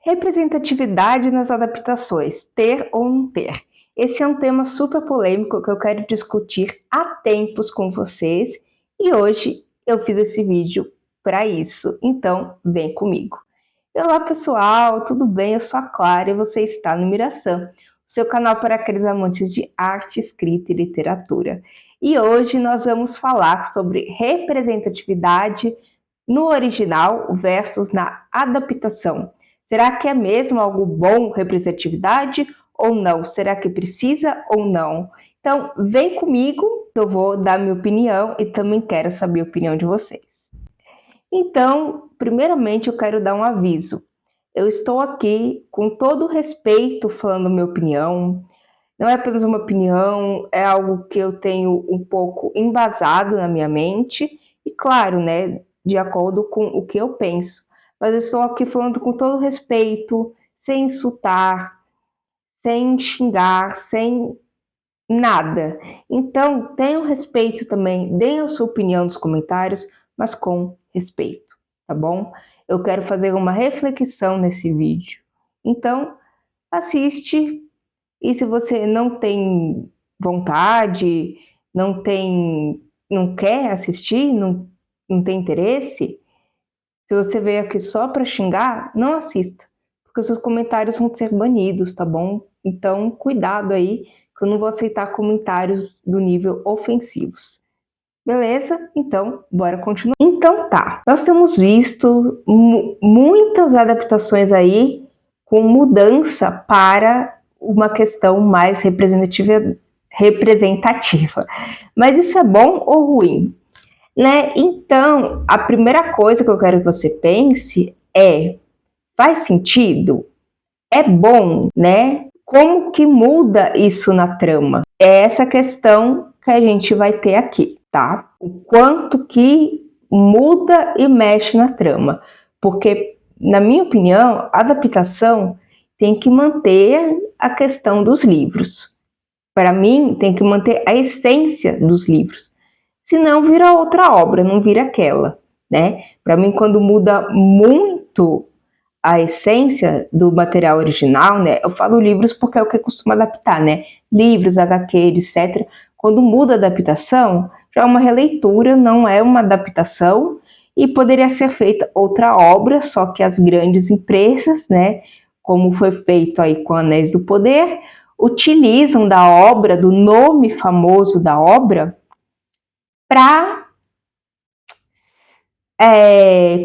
Representatividade nas adaptações, ter ou não ter? Esse é um tema super polêmico que eu quero discutir há tempos com vocês e hoje eu fiz esse vídeo para isso, então vem comigo. Olá pessoal, tudo bem? Eu sou a Clara e você está no Miração, seu canal para aqueles amantes de arte, escrita e literatura. E hoje nós vamos falar sobre representatividade no original versus na adaptação. Será que é mesmo algo bom, representatividade, ou não? Será que precisa ou não? Então, vem comigo, eu vou dar minha opinião e também quero saber a opinião de vocês. Então, primeiramente eu quero dar um aviso. Eu estou aqui com todo o respeito falando minha opinião. Não é apenas uma opinião, é algo que eu tenho um pouco embasado na minha mente e, claro, né, de acordo com o que eu penso. Mas eu estou aqui falando com todo respeito, sem insultar, sem xingar, sem nada. Então, tenham respeito também, deem a sua opinião nos comentários, mas com respeito, tá bom? Eu quero fazer uma reflexão nesse vídeo. Então, assiste. E se você não tem vontade, não quer assistir, não tem interesse, se você veio aqui só para xingar, não assista, porque os seus comentários vão ser banidos, tá bom? Então, cuidado aí, que eu não vou aceitar comentários do nível ofensivos. Beleza? Então, bora continuar. Então tá, nós temos visto muitas adaptações aí com mudança para uma questão mais representativa. Mas isso é bom ou ruim? Né? Então, a primeira coisa que eu quero que você pense é: faz sentido? É bom, né? Como que muda isso na trama? É essa questão que a gente vai ter aqui, tá? O quanto que muda e mexe na trama. Porque, na minha opinião, a adaptação tem que manter a questão dos livros. Para mim, tem que manter a essência dos livros. Senão vira outra obra, não vira aquela, né? Para mim, quando muda muito a essência do material original, né? Eu falo livros porque é o que eu costumo adaptar, né? Livros, HQ, etc. Quando muda a adaptação, já é uma releitura, não é uma adaptação e poderia ser feita outra obra, só que as grandes empresas, né? Como foi feito aí com Anéis do Poder, utilizam da obra, do nome famoso da obra, para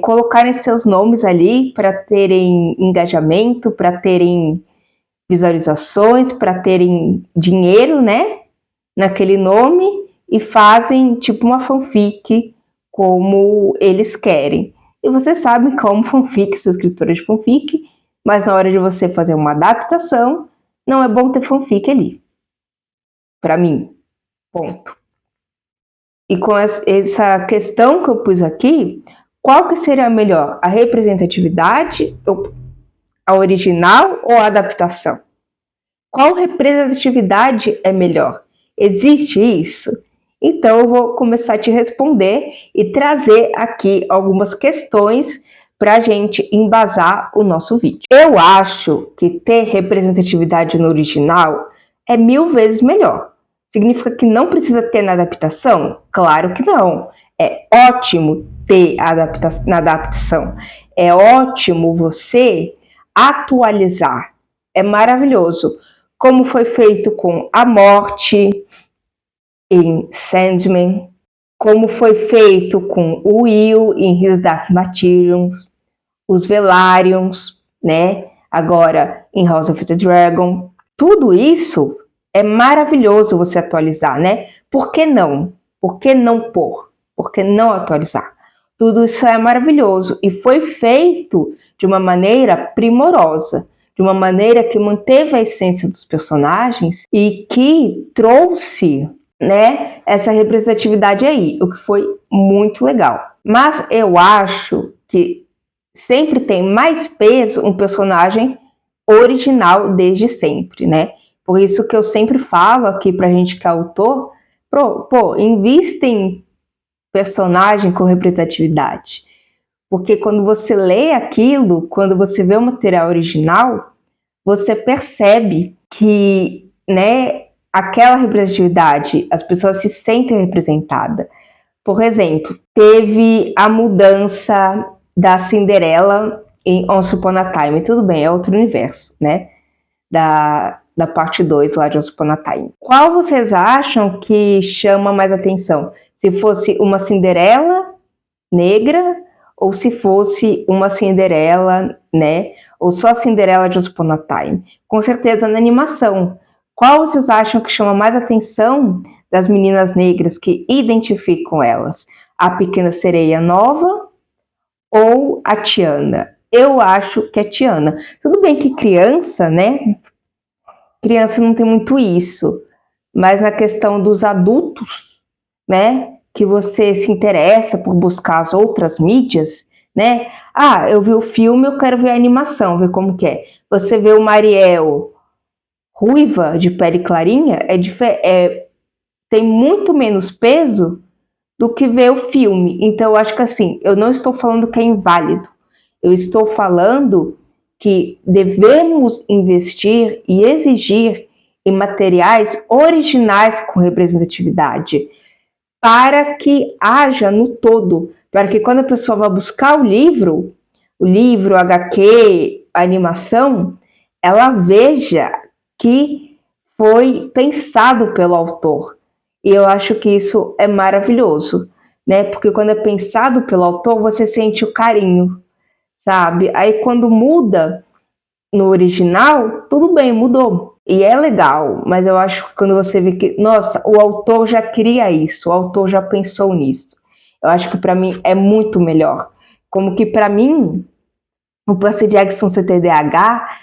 colocarem seus nomes ali, para terem engajamento, para terem visualizações, para terem dinheiro, né, naquele nome, e fazem tipo uma fanfic como eles querem. E você sabe como fanfic, sou escritora de fanfic, mas na hora de você fazer uma adaptação, não é bom ter fanfic ali. Para mim, ponto. E com essa questão que eu pus aqui, qual que seria melhor? A representatividade, a original ou a adaptação? Qual representatividade é melhor? Existe isso? Então eu vou começar a te responder e trazer aqui algumas questões para a gente embasar o nosso vídeo. Eu acho que ter representatividade no original é 1000 vezes melhor. Significa que não precisa ter na adaptação? Claro que não. É ótimo ter na adaptação. É ótimo você atualizar. É maravilhoso. Como foi feito com a morte em Sandman, como foi feito com o Will em His Dark Materials, os Velaryon, né? Agora em House of the Dragon. Tudo isso é maravilhoso você atualizar, né? Por que não? Por que não pôr? Por que não atualizar? Tudo isso é maravilhoso e foi feito de uma maneira primorosa, de uma maneira que manteve a essência dos personagens e que trouxe, né, essa representatividade aí, o que foi muito legal. Mas eu acho que sempre tem mais peso um personagem original desde sempre, né? Por isso que eu sempre falo aqui pra gente que é autor, invista em personagem com representatividade. Porque quando você lê aquilo, quando você vê o material original, você percebe que, né, aquela representatividade, as pessoas se sentem representadas. Por exemplo, teve a mudança da Cinderela em Once Upon a Time. Tudo bem, é outro universo, né? Da parte 2 lá de Once Upon a Time. Qual vocês acham que chama mais atenção? Se fosse uma Cinderela negra ou se fosse uma Cinderela, né? Ou só a Cinderela de Once Upon a Time? Com certeza na animação. Qual vocês acham que chama mais atenção das meninas negras que identificam elas? A Pequena Sereia Nova ou a Tiana? Eu acho que é Tiana. Tudo bem que criança, né? Criança não tem muito isso, mas na questão dos adultos, né? Que você se interessa por buscar as outras mídias, né? Ah, eu vi o filme, eu quero ver a animação, ver como que é. Você vê o Mariel ruiva, de pele clarinha, tem muito menos peso do que ver o filme. Então, eu acho que assim, eu não estou falando que é inválido. Eu estou falando que devemos investir e exigir em materiais originais com representatividade, para que haja no todo, para que quando a pessoa vai buscar o HQ, a animação, ela veja que foi pensado pelo autor. E eu acho que isso é maravilhoso, né? Porque quando é pensado pelo autor, você sente o carinho, sabe? Aí quando muda no original, tudo bem, mudou. E é legal, mas eu acho que quando você vê que, nossa, o autor já queria isso, o autor já pensou nisso. Eu acho que para mim é muito melhor. Como que para mim, o Percy Jackson CTDH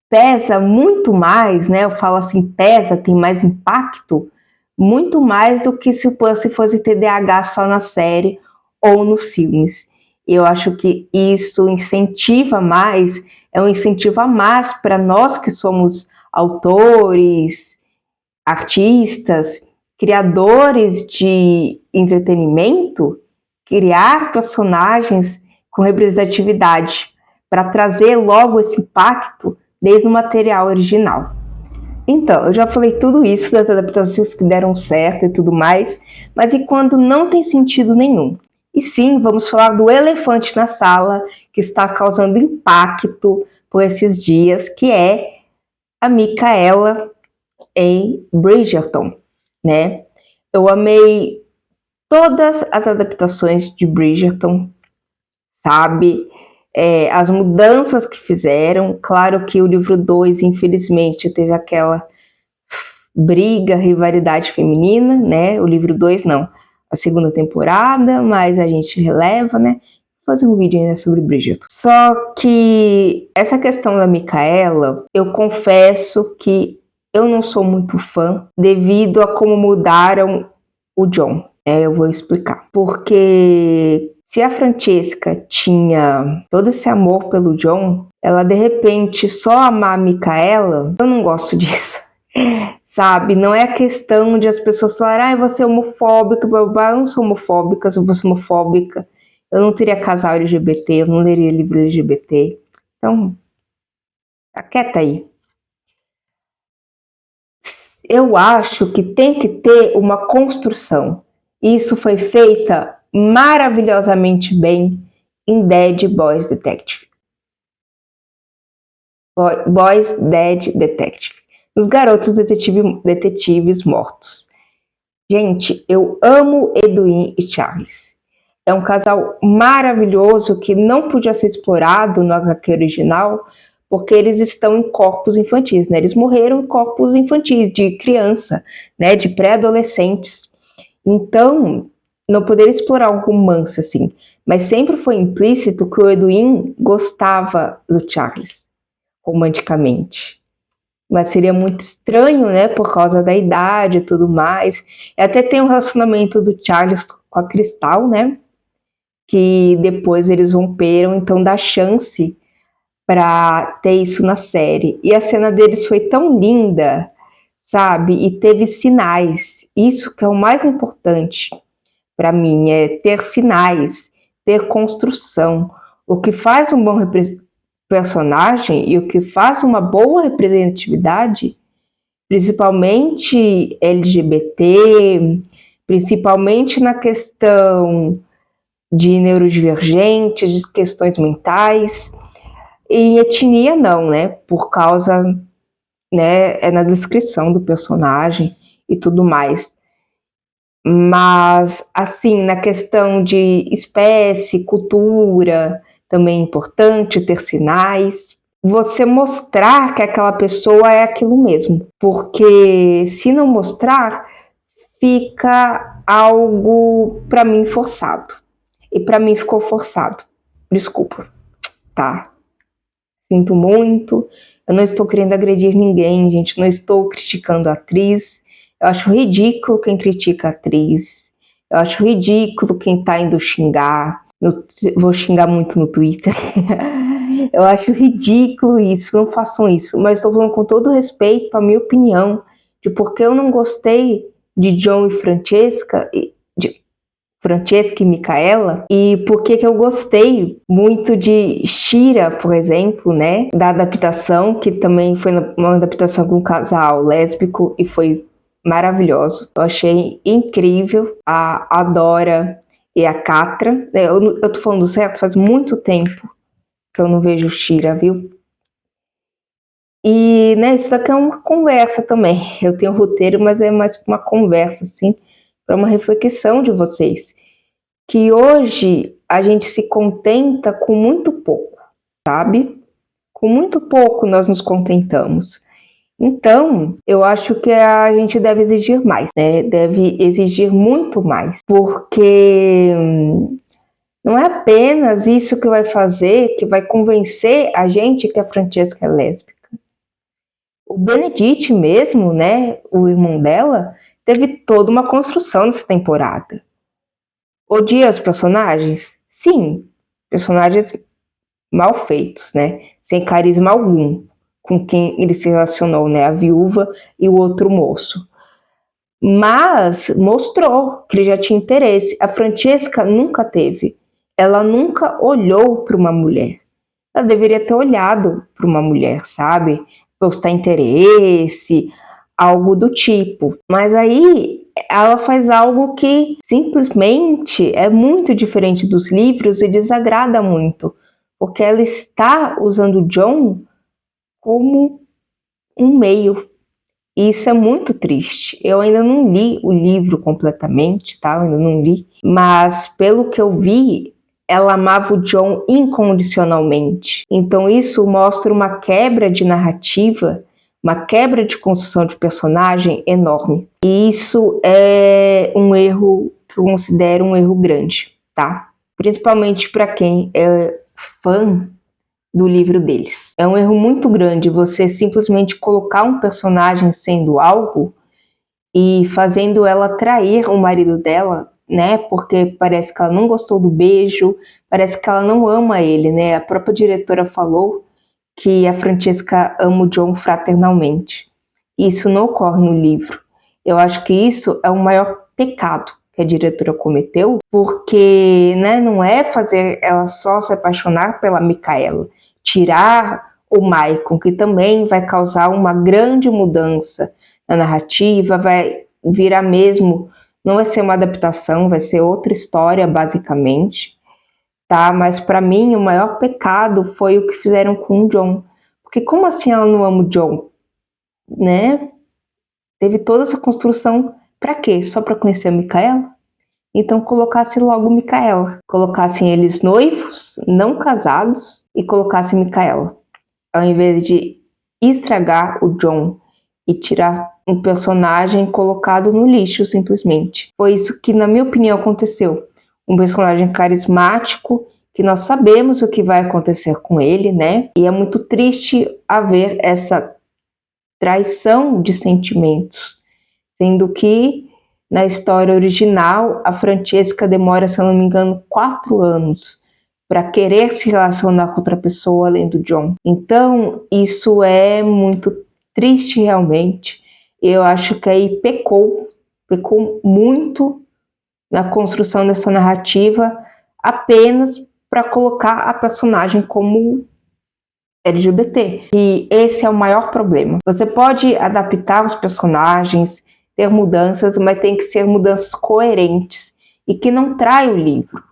pesa muito mais, né? Eu falo assim, pesa, tem mais impacto, muito mais do que se o Percy fosse TDAH só na série ou nos filmes. Eu acho que isso incentiva mais, é um incentivo a mais para nós que somos autores, artistas, criadores de entretenimento, criar personagens com representatividade, para trazer logo esse impacto desde o material original. Então, eu já falei tudo isso das adaptações que deram certo e tudo mais, mas e quando não tem sentido nenhum? E sim, vamos falar do elefante na sala que está causando impacto por esses dias, que é a Micaela em Bridgerton, né? Eu amei todas as adaptações de Bridgerton, sabe? As mudanças que fizeram. Claro que o livro 2, infelizmente, teve aquela briga, rivalidade feminina, né? O livro 2 não, a segunda temporada, mas a gente releva, né? Vou fazer um vídeo ainda sobre Bridgerton. Só que essa questão da Micaela, eu confesso que eu não sou muito fã devido a como mudaram o John. Eu vou explicar. Porque se a Francesca tinha todo esse amor pelo John, ela de repente só amar a Micaela, eu não gosto disso. Sabe? Não é a questão de as pessoas falarem, você é homofóbica, blá, blá. Eu não sou homofóbica, se eu fosse homofóbica, eu não teria casal LGBT, eu não leria livro LGBT. Então, tá quieta aí. Eu acho que tem que ter uma construção. Isso foi feita maravilhosamente bem em Dead Boys Detective. Boys Dead Detective. Os garotos detetives mortos. Gente, eu amo Edwin e Charles. É um casal maravilhoso que não podia ser explorado no HQ original, porque eles estão em corpos infantis, né? Eles morreram em corpos infantis, de criança, né? De pré-adolescentes. Então, não poderia explorar um romance assim. Mas sempre foi implícito que o Edwin gostava do Charles, romanticamente. Mas seria muito estranho, né? Por causa da idade e tudo mais. E até tem um relacionamento do Charles com a Cristal, né? Que depois eles romperam, então dá chance para ter isso na série. E a cena deles foi tão linda, sabe? E teve sinais. Isso que é o mais importante para mim, é ter sinais, ter construção. O que faz um bom personagem e o que faz uma boa representatividade, principalmente LGBT, principalmente na questão de neurodivergentes, de questões mentais, e etnia não, né? Por causa, né, é na descrição do personagem e tudo mais. Mas, assim, na questão de espécie, cultura, também é importante ter sinais. Você mostrar que aquela pessoa é aquilo mesmo. Porque se não mostrar, fica algo, para mim, forçado. E para mim ficou forçado. Desculpa, tá? Sinto muito. Eu não estou querendo agredir ninguém, gente. Não estou criticando a atriz. Eu acho ridículo quem critica a atriz. Eu acho ridículo quem tá indo xingar. Vou xingar muito no Twitter. Eu acho ridículo isso. Não façam isso. Mas estou falando com todo respeito a minha opinião de porque eu não gostei de John e Francesca, Francesca e Micaela, e por que eu gostei muito de Shira, por exemplo, né, da adaptação, que também foi uma adaptação com um casal lésbico e foi maravilhoso. Eu achei incrível a Dora e a Catra. Eu tô falando certo, faz muito tempo que eu não vejo Shira, viu? E, né, isso daqui é uma conversa também. Eu tenho roteiro, mas é mais uma conversa, assim, para uma reflexão de vocês. Que hoje a gente se contenta com muito pouco, sabe? Com muito pouco nós nos contentamos. Então, eu acho que a gente deve exigir mais, né? Deve exigir muito mais, porque não é apenas isso que vai fazer, que vai convencer a gente que a Francesca é lésbica. O Benedict mesmo, né, o irmão dela, teve toda uma construção nessa temporada. Odia os personagens? Sim, personagens mal feitos, né? Sem carisma algum com quem ele se relacionou, né? A viúva e o outro moço. Mas mostrou que ele já tinha interesse. A Francesca nunca teve. Ela nunca olhou para uma mulher. Ela deveria ter olhado para uma mulher, sabe? Mostrar interesse, algo do tipo. Mas aí ela faz algo que simplesmente é muito diferente dos livros e desagrada muito, porque ela está usando o John como um meio. E isso é muito triste. Eu ainda não li o livro completamente, tá? Eu ainda não li. Mas pelo que eu vi, ela amava o John incondicionalmente. Então isso mostra uma quebra de narrativa, uma quebra de construção de personagem enorme. E isso é um erro que eu considero um erro grande, tá? Principalmente para quem é fã do livro deles. É um erro muito grande você simplesmente colocar um personagem sendo algo e fazendo ela trair o marido dela, né? Porque parece que ela não gostou do beijo, parece que ela não ama ele, né? A própria diretora falou que a Francesca ama o John fraternalmente. Isso não ocorre no livro. Eu acho que isso é o maior pecado que a diretora cometeu, porque, né, não é fazer ela só se apaixonar pela Micaela, tirar o Maicon, que também vai causar uma grande mudança na narrativa, vai virar mesmo, não vai ser uma adaptação, vai ser outra história basicamente, tá? Mas para mim o maior pecado foi o que fizeram com o John, porque como assim ela não ama o John, né? Teve toda essa construção para quê? Só para conhecer a Micaela? Então colocasse logo Micaela, colocassem eles noivos, não casados, e colocasse Micaela, ao invés de estragar o John e tirar um personagem colocado no lixo simplesmente. Foi isso que, na minha opinião, aconteceu. Um personagem carismático, que nós sabemos o que vai acontecer com ele, né? E é muito triste haver essa traição de sentimentos, sendo que na história original a Francesca demora, se eu não me engano, 4 anos para querer se relacionar com outra pessoa além do John. Então isso é muito triste realmente. Eu acho que aí pecou muito na construção dessa narrativa apenas para colocar a personagem como LGBT. E esse é o maior problema. Você pode adaptar os personagens, ter mudanças, mas tem que ser mudanças coerentes e que não traem o livro.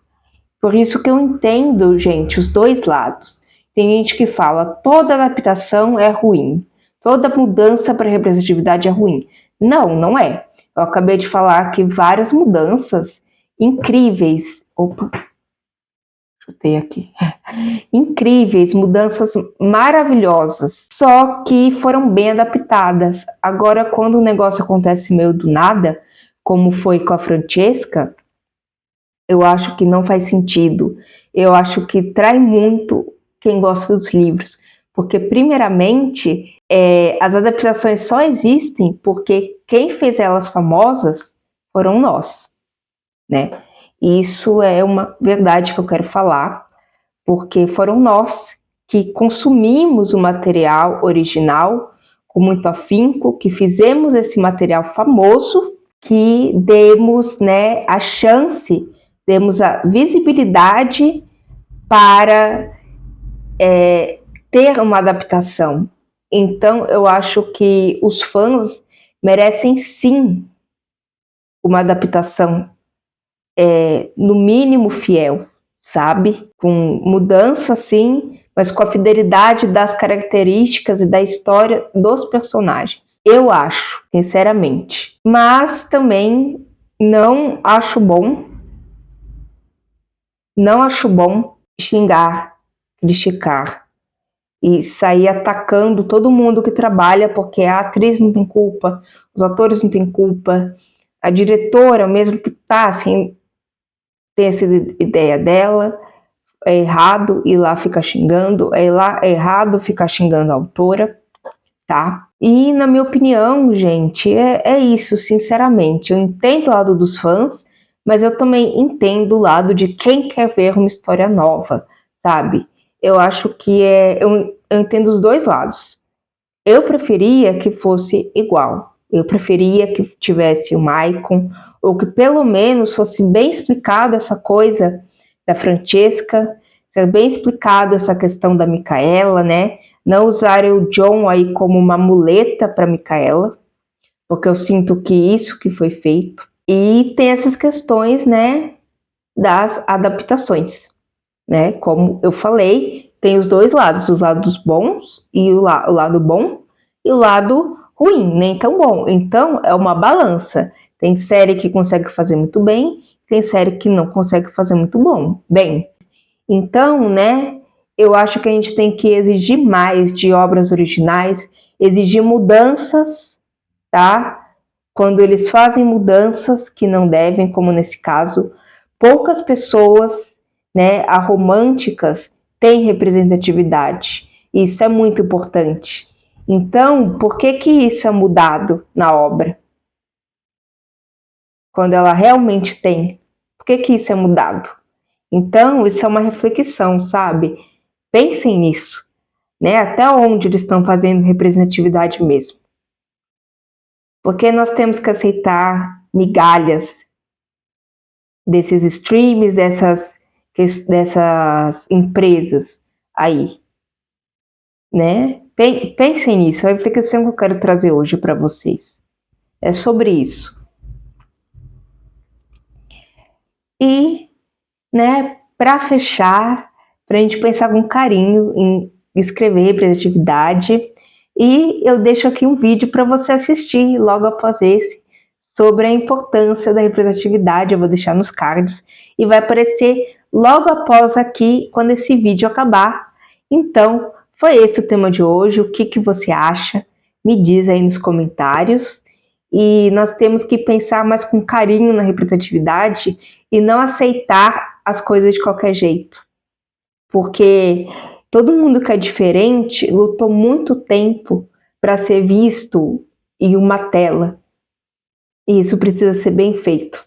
Por isso que eu entendo, gente, os dois lados. Tem gente que fala, toda adaptação é ruim, toda mudança para representatividade é ruim. Não, não é. Eu acabei de falar que várias mudanças incríveis, chutei aqui, incríveis, mudanças maravilhosas, só que foram bem adaptadas. Agora, quando o negócio acontece meio do nada, como foi com a Francesca, eu acho que não faz sentido. Eu acho que trai muito quem gosta dos livros. Porque, primeiramente, as adaptações só existem porque quem fez elas famosas foram nós, né? E isso é uma verdade que eu quero falar, porque foram nós que consumimos o material original com muito afinco, que fizemos esse material famoso, que demos, né, a chance, demos a visibilidade para ter uma adaptação. Então, eu acho que os fãs merecem sim uma adaptação, no mínimo fiel, sabe? Com mudança, sim, mas com a fidelidade das características e da história dos personagens. Eu acho, sinceramente. Mas também não acho bom xingar, criticar e sair atacando todo mundo que trabalha, porque a atriz não tem culpa, os atores não têm culpa, a diretora, mesmo que tá assim, tem essa ideia dela, é errado ir lá ficar xingando, é errado ficar xingando a autora, tá? E na minha opinião, gente, é isso, sinceramente. Eu entendo o lado dos fãs, mas eu também entendo o lado de quem quer ver uma história nova, sabe? Eu acho que eu entendo os dois lados. Eu preferia que fosse igual. Eu preferia que tivesse o Maicon, ou que pelo menos fosse bem explicado essa coisa da Francesca, ser bem explicado essa questão da Micaela, né? Não usarem o John aí como uma muleta para Micaela, porque eu sinto que isso que foi feito. E tem essas questões, né, das adaptações, né? Como eu falei, tem os dois lados, os lados bons e o lado bom e o lado ruim, nem tão bom. Então, é uma balança. Tem série que consegue fazer muito bem, tem série que não consegue fazer muito bem. Então, né, eu acho que a gente tem que exigir mais de obras originais, exigir mudanças, tá? Quando eles fazem mudanças que não devem, como nesse caso, poucas pessoas, né, aromânticas têm representatividade. Isso é muito importante. Então, por que isso é mudado na obra? Quando ela realmente tem. Por que isso é mudado? Então, isso é uma reflexão, sabe? Pensem nisso, né? Até onde eles estão fazendo representatividade mesmo. Porque nós temos que aceitar migalhas desses streams, dessas empresas aí, né? Pensem nisso, a reflexão que eu quero trazer hoje para vocês é sobre isso. E, né, para fechar, para a gente pensar com carinho em escrever representatividade, e eu deixo aqui um vídeo para você assistir logo após esse, sobre a importância da representatividade. Eu vou deixar nos cards e vai aparecer logo após aqui, quando esse vídeo acabar. Então, foi esse o tema de hoje. O que você acha? Me diz aí nos comentários. E nós temos que pensar mais com carinho na representatividade e não aceitar as coisas de qualquer jeito. Porque todo mundo que é diferente lutou muito tempo para ser visto em uma tela. E isso precisa ser bem feito.